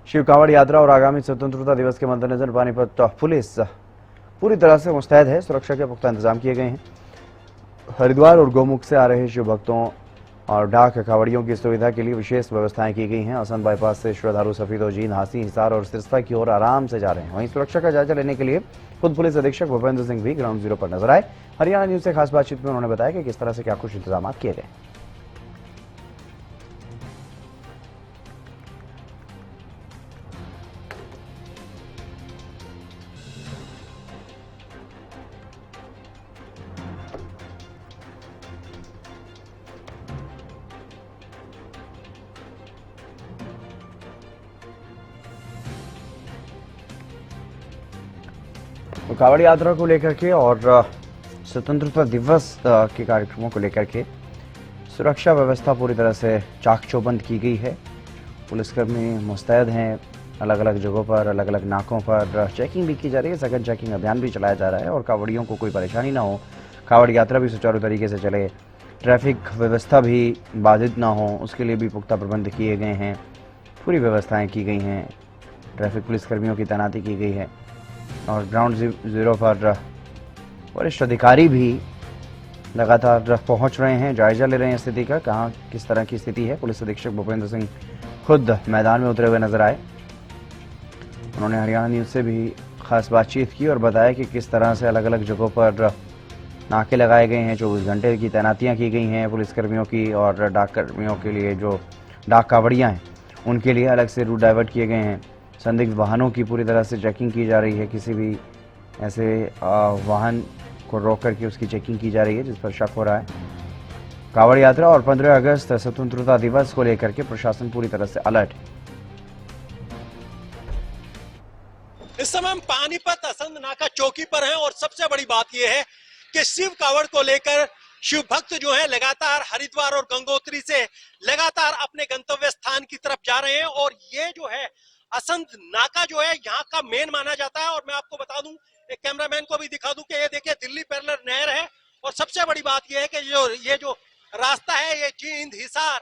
शिव कांवड़ यात्रा और आगामी स्वतंत्रता दिवस के मद्देनजर पानीपत पुलिस पूरी तरह से मुस्तैद है। सुरक्षा के पुख्ता इंतजाम किए गए हैं। हरिद्वार और गौमुख से आ रहे शिव भक्तों और डाक कांवड़ियों की सुविधा के लिए विशेष व्यवस्थाएं की गई हैं। असंध बाईपास से श्रद्धालु सफीदो, जींद, हांसी, हिसार और सिरसा की ओर आराम से जा रहे हैं। वहीं सुरक्षा का जायजा लेने के लिए खुद पुलिस अधीक्षक भूपेंद्र सिंह भी ग्राउंड जीरो पर नजर आए। हरियाणा न्यूज से खास बातचीत में उन्होंने बताया कि किस तरह से क्या कुछ इंतजाम किए गए। तो कांवड़ यात्रा को लेकर के और स्वतंत्रता दिवस के कार्यक्रमों को लेकर के सुरक्षा व्यवस्था पूरी तरह से चाक चौबंद की गई है। पुलिसकर्मी मुस्तैद हैं। अलग अलग जगहों पर, अलग अलग नाकों पर चेकिंग भी की जा रही है। सघन चेकिंग अभियान भी चलाया जा रहा है और कांवड़ियों को कोई परेशानी ना हो, कांवड़ यात्रा भी सुचारू तरीके से चले, ट्रैफिक व्यवस्था भी बाधित ना हो, उसके लिए भी पुख्ता प्रबंध किए गए हैं। पूरी व्यवस्थाएं की गई हैं। ट्रैफिक पुलिसकर्मियों की तैनाती की गई है और ग्राउंड जीरो पर वरिष्ठ अधिकारी भी लगातार पहुंच रहे हैं, जायजा ले रहे हैं स्थिति का, कहां किस तरह की स्थिति है। पुलिस अधीक्षक भूपेंद्र सिंह खुद मैदान में उतरे हुए नजर आए। उन्होंने हरियाणा न्यूज से भी खास बातचीत की और बताया कि किस तरह से अलग अलग जगहों पर नाके लगाए गए हैं। 24 घंटे की तैनातियां की गई हैं पुलिसकर्मियों की और डाक कर्मियों के लिए, जो डाक कांवड़ियां हैं उनके लिए अलग से रूट डाइवर्ट किए गए हैं। संदिग्ध वाहनों की पूरी तरह से चेकिंग की जा रही है। किसी भी ऐसे वाहन को रोक करके उसकी चेकिंग की जा रही है जिस पर शक हो रहा है। कांवड़ यात्रा और 15 अगस्त स्वतंत्रता दिवस को लेकर के प्रशासन पूरी तरह से अलर्ट है। इस समय हम पानीपत असंध नाका चौकी पर हैं और सबसे बड़ी बात यह है कि शिव कांवड़ को लेकर शिव भक्त जो है लगातार हरिद्वार और गंगोत्री से लगातार अपने गंतव्य स्थान की तरफ जा रहे हैं और ये जो है असंध नाका जो है यहाँ का मेन माना जाता है। और मैं आपको बता दूं, एक कैमरामैन को भी दिखा दूं कि ये देखिए दिल्ली पैरेलल नहर है और सबसे बड़ी बात यह है कि ये जो रास्ता है ये जींद, हिसार,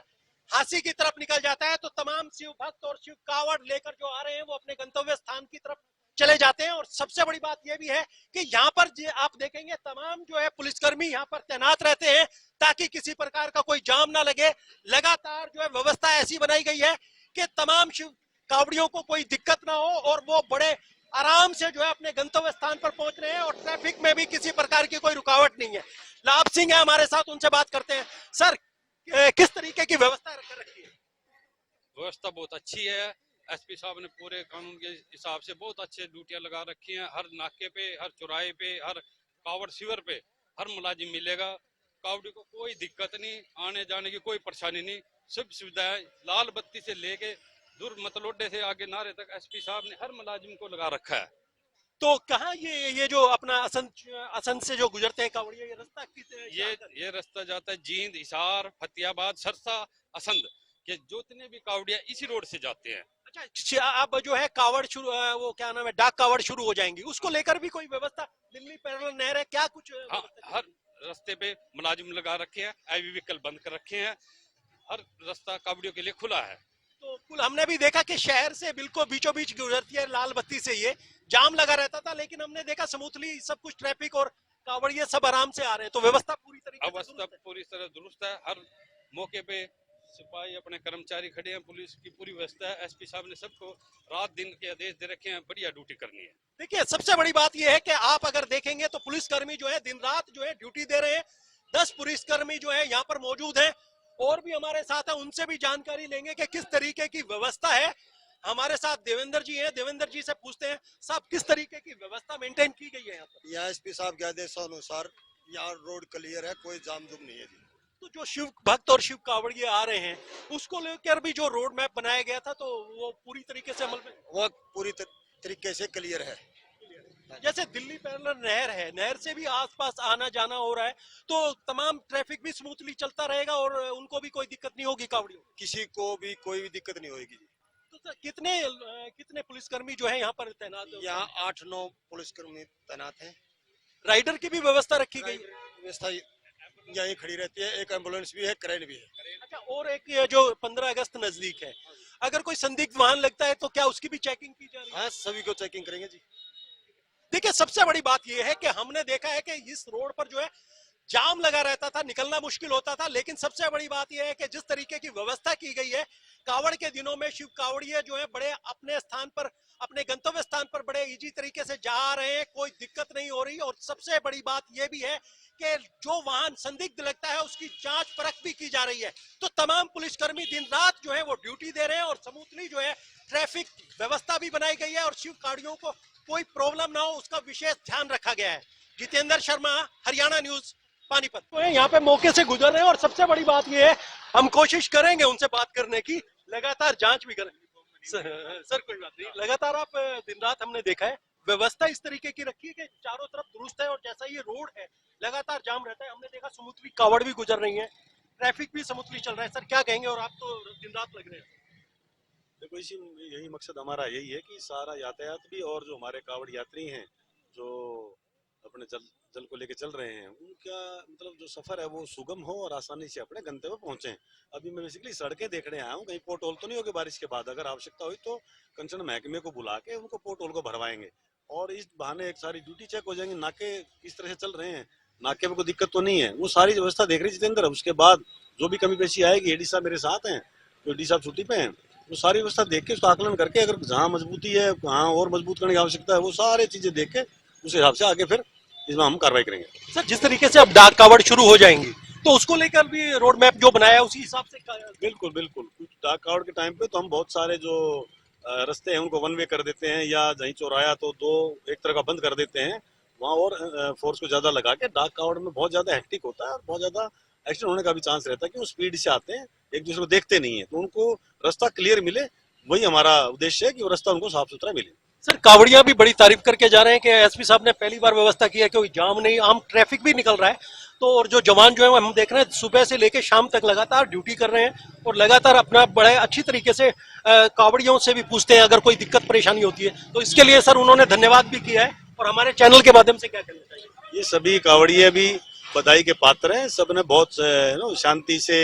हांसी की तरफ निकल जाता है। तो तमाम शिव भक्त और शिव कांवड़ लेकर जो आ रहे हैं वो अपने गंतव्य स्थान की तरफ चले जाते हैं। और सबसे बड़ी बात यह भी है कि यहाँ पर आप देखेंगे तमाम जो है पुलिसकर्मी यहाँ पर तैनात रहते हैं ताकि किसी प्रकार का कोई जाम ना लगे। लगातार जो है व्यवस्था ऐसी बनाई गई है कि तमाम शिव कांवड़ियों को कोई दिक्कत ना हो और वो बड़े आराम से जो है अपने गंतव्य स्थान पर पहुंच रहे हैं और ट्रैफिक में भी किसी प्रकार की कोई रुकावट नहीं है। लाभ सिंह है हमारे साथ, उनसे बात करते हैं। सर, किस तरीके की व्यवस्था कर रखी है? व्यवस्था बहुत अच्छी है। एसपी साहब ने पूरे कानून के हिसाब से बहुत अच्छे ड्यूटियां लगा रखी हैं। हर नाके पे, हर चौराहे पे, हर कांवड़ शिविर पे हर मुलाजिम मिलेगा। कांवड़ी को कोई दिक्कत नहीं, आने जाने की कोई परेशानी नहीं, सब सुविधाएं लाल बत्ती से लेके दूर मतलोडे से आगे नारे तक एसपी साहब ने हर मुलाजिम को लगा रखा है। तो कहाँ ये जो अपना असंध से जो गुजरते हैं कांवड़िया, ये रास्ता ये रास्ता जाता है जींद, हिसार, फतेहाबाद, सरसा, असंध के जितने भी कांवड़िया इसी रोड से जाते हैं। अच्छा, अब जो है कांवड़ शुरू, वो क्या नाम है, डाक कांवड़ शुरू हो जाएंगी, उसको लेकर भी कोई व्यवस्था? दिल्ली पैरेलल नहर है क्या कुछ? हाँ, हर रास्ते पे मुलाजिम लगा रखे हैं, हैवी व्हीकल बंद कर रखे हैं, हर रास्ता कांवड़ियों के लिए खुला है। तो कुल हमने भी देखा कि शहर से बिल्कुल बीचों बीच गुजरती है लाल बत्ती से, ये जाम लगा रहता था लेकिन हमने देखा स्मूथली सब कुछ ट्रैफिक और कांवड़िए सब आराम से आ रहे हैं। तो व्यवस्था पूरी तरीके से अवस्था पूरी तरह दुरुस्त है। हर मौके पे सिपाही अपने कर्मचारी खड़े हैं, पुलिस की पूरी व्यवस्था है। एसपी साहब ने सबको रात दिन के आदेश दे रखे हैं, बढ़िया ड्यूटी करनी है। देखिए सबसे बड़ी बात यह है कि आप अगर देखेंगे तो पुलिसकर्मी जो है दिन रात जो है ड्यूटी दे रहे हैं। 10 पुलिसकर्मी जो है यहाँ पर मौजूद हैं और भी हमारे साथ है, उनसे भी जानकारी लेंगे कि किस तरीके की व्यवस्था है। हमारे साथ देवेंद्र जी हैं, देवेंद्र जी से पूछते हैं साहब किस तरीके की व्यवस्था मेंटेन की गई है यहाँ पर? यहाँ एसपी साहब के आदेशानुसार यहाँ रोड क्लियर है, कोई जाम जुम नहीं है जी। तो जो शिव भक्त और शिव कांवड़िए आ रहे हैं उसको लेकर भी जो रोड मैप बनाया गया था तो वो पूरी तरीके से अमल में, वो पूरी तरीके से क्लियर है। जैसे दिल्ली पैरेलल नहर है, नहर से भी आसपास आना जाना हो रहा है तो तमाम ट्रैफिक भी स्मूथली चलता रहेगा और उनको भी कोई दिक्कत नहीं होगी कांवड़ियों? किसी को भी कोई भी दिक्कत नहीं होगी जी। तो सर कितने पुलिसकर्मी जो है यहाँ पर तैनात है? यहाँ 8-9 पुलिसकर्मी तैनात हैं। राइडर की भी व्यवस्था रखी गई? व्यवस्था यहीं खड़ी रहती है, एक एम्बुलेंस भी है, क्रेन भी है। अच्छा, और एक ये जो 15 अगस्त नजदीक है, अगर कोई संदिग्ध वाहन लगता है तो क्या उसकी भी चेकिंग की जा रही है? हाँ, सभी को चेकिंग करेंगे जी। देखिए, सबसे बड़ी बात यह है कि हमने देखा है कि इस रोड पर जो है जाम लगा रहता था, निकलना मुश्किल होता था, लेकिन सबसे बड़ी बात यह है कि जिस तरीके की व्यवस्था की गई है, कावड़ के दिनों में शिव कावड़िए जो है बड़े अपने स्थान पर, अपने गंतव्य स्थान पर बड़े इजी तरीके से जा रहे हैं, कोई दिक्कत नहीं हो रही। और सबसे बड़ी बात यह भी है कि जो वाहन संदिग्ध लगता है उसकी जांच परख भी की जा रही है। तो तमाम पुलिसकर्मी दिन रात जो है वो ड्यूटी दे रहे हैं और स्मूथली जो है ट्रैफिक व्यवस्था भी बनाई गई है और शिव कावड़ियों को कोई प्रॉब्लम ना हो उसका विशेष ध्यान रखा गया है। जितेंद्र शर्मा, हरियाणा न्यूज, पानीपत। तो यहाँ पे मौके से गुजर रहे हैं और सबसे बड़ी बात यह है, हम कोशिश करेंगे उनसे बात करने की, लगातार जांच भी करेंगे। सर कोई बात नहीं, लगातार आप दिन रात हमने देखा है व्यवस्था इस तरीके की रखी है कि चारों तरफ दुरुस्त है और जैसा ये रोड है लगातार जाम रहता है। हमने देखा स्मूथली कावड़ भी गुजर रही है, ट्रैफिक भी स्मूथली चल रहा है। सर क्या कहेंगे, और आप तो दिन रात लग रहे हैं? देखो इसी यही मकसद हमारा यही है कि सारा यातायात भी और जो हमारे कावड़ यात्री हैं जो अपने जल को लेके चल रहे हैं उनका मतलब जो सफर है वो सुगम हो और आसानी से अपने गंतव्य पहुंचे। अभी मैं बेसिकली सड़कें देखने आया हूँ, कहीं पोर्ट होल तो नहीं होगी बारिश के बाद, अगर आवश्यकता हुई तो कंसर्न महकमे को बुला के उनको पोर्ट होल को भरवाएंगे और इस बहाने एक सारी ड्यूटी चेक हो जाएंगी, नाके किस तरह से चल रहे हैं, नाके में कोई दिक्कत तो नहीं है, वो सारी व्यवस्था देख रही जितेंद्र। उसके बाद जो भी कमी पेशी आएगी, एडी साहब मेरे साथ हैं, तो एडी साहब छुट्टी पे हैं, वो सारी व्यवस्था देख के उसका आकलन करके अगर जहाँ मजबूती है, कहाँ और मजबूत करने की आवश्यकता है, वो सारी चीजें देख के उस हिसाब से आगे फिर इसमें हम कार्रवाई करेंगे। सर जिस तरीके से अब डाक कावड़ शुरू हो जाएंगी तो उसको लेकर भी रोड मैप जो बनाया है उसी हिसाब से बिल्कुल बिल्कुल। कुछ डाक कावड़ के टाइम पे तो हम बहुत सारे जो रास्ते हैं उनको वन वे कर देते हैं या कहीं चौराया तो दो एक तरह का बंद कर देते हैं, वहाँ और फोर्स को ज्यादा लगा के। डाक कावड़ में बहुत ज्यादा हेक्टिक होता है और बहुत ज्यादा एक्सीडेंट होने का भी चांस रहता है कि वो स्पीड से आते हैं, एक दूसरे को देखते नहीं है, तो उनको रास्ता क्लियर मिले, वही हमारा उद्देश्य है कि वो रास्ता उनको साफ सुथरा मिले। सर कावड़िया भी बड़ी तारीफ करके जा रहे हैं कि एसपी साहब ने पहली बार व्यवस्था की है, कोई जाम नहीं, आम ट्रैफिक भी निकल रहा है। तो और जो जवान जो है हम देख रहे हैं सुबह से लेकर शाम तक लगातार ड्यूटी कर रहे हैं और लगातार अपना बड़े अच्छी तरीके से कावड़ियों से भी पूछते हैं अगर कोई दिक्कत परेशानी होती है। तो इसके लिए सर उन्होंने धन्यवाद भी किया है और हमारे चैनल के माध्यम से क्या कहना चाहिए? ये सभी कावड़िए भी बधाई के पात्र हैं, सबने बहुत शांति से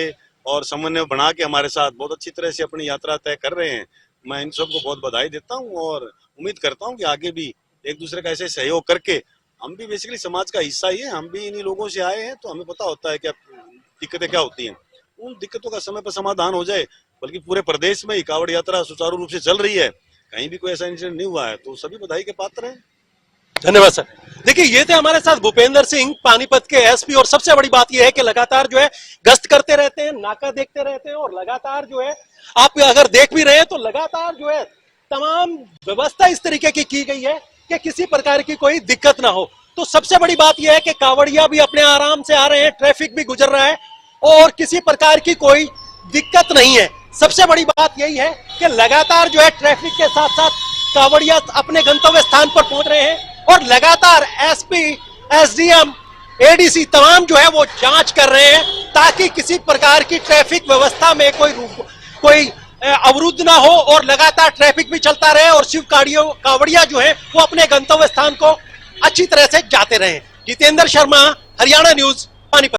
और समन्वय बना के हमारे साथ बहुत अच्छी तरह से अपनी यात्रा तय कर रहे हैं। मैं इन सबको बहुत बधाई देता हूं और उम्मीद करता हूं कि आगे भी एक दूसरे का ऐसे सहयोग करके, हम भी बेसिकली समाज का हिस्सा ही है, हम भी इन्हीं लोगों से आए हैं तो हमें पता होता है कि दिक्कतें क्या होती हैं, उन दिक्कतों का समय पर समाधान हो जाए। बल्कि पूरे प्रदेश में ही कावड़ यात्रा सुचारू रूप से चल रही है, कहीं भी कोई ऐसा इंसिडेंट नहीं हुआ है, तो सभी बधाई के पात्र हैं। धन्यवाद सर। देखिए ये थे हमारे साथ भूपेंद्र सिंह पानीपत के एसपी और सबसे बड़ी बात यह है कि लगातार जो है गश्त करते रहते हैं, नाका देखते रहते हैं और लगातार जो है आप अगर देख भी रहे हैं तो लगातार जो है तमाम व्यवस्था इस तरीके की गई है कि किसी प्रकार की कोई दिक्कत ना हो। तो सबसे बड़ी बात यह है कि कावड़िया भी अपने आराम से आ रहे हैं, ट्रैफिक भी गुजर रहा है और किसी प्रकार की कोई दिक्कत नहीं है। सबसे बड़ी बात यही है कि लगातार जो है ट्रैफिक के साथ साथ कावड़िया अपने गंतव्य स्थान पर पहुंच रहे हैं और लगातार एसपी, एसडीएम, एडीसी तमाम जो है वो जांच कर रहे हैं ताकि किसी प्रकार की ट्रैफिक व्यवस्था में कोई अवरुद्ध ना हो और लगातार ट्रैफिक भी चलता रहे और शिव कावड़िया जो है वो अपने गंतव्य स्थान को अच्छी तरह से जाते रहे। जितेंद्र शर्मा, हरियाणा न्यूज, पानीपत।